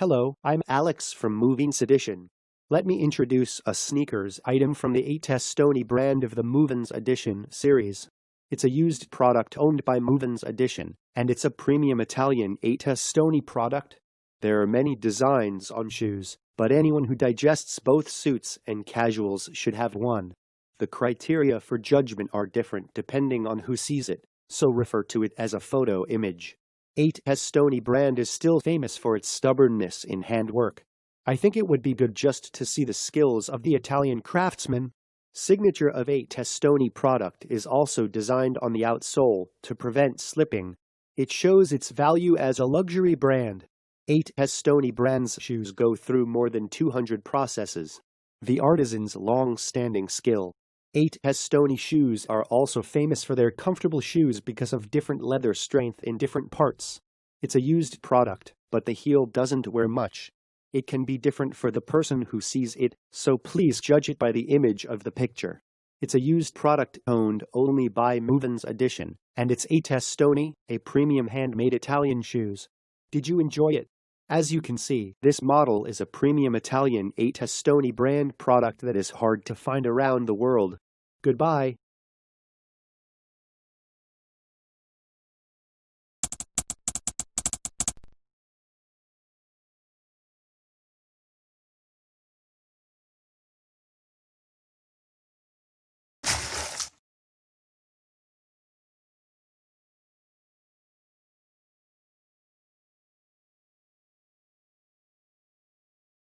Hello, I'm Alex from MovinsEdition. Let me introduce a sneakers item from the A.Testoni brand of the MovinsEdition series. It's a used product owned by MovinsEdition, and it's a premium Italian A.Testoni product. There are many designs on shoes, but anyone who digests both suits and casuals should have one. The criteria for judgment are different depending on who sees it, so refer to it as a photo image. A.Testoni brand is still famous for its stubbornness in handwork. I think it would be good just to see the skills of the Italian craftsman. Signature of A.Testoni product is also designed on the outsole to prevent slipping. It shows its value as a luxury brand. A.Testoni brand's shoes go through more than 200 processes. The artisan's long-standing skill. A.Testoni shoes are also famous for their comfortable shoes because of different leather strength in different parts. It's a used product, but the heel doesn't wear much. It can be different for the person who sees it, so please judge it by the image of the picture. It's a used product owned only by MovinsEdition, and it's A.Testoni, a premium handmade Italian shoes. Did you enjoy it? As you can see, this model is a premium Italian A.Testoni brand product that is hard to find around the world. Goodbye.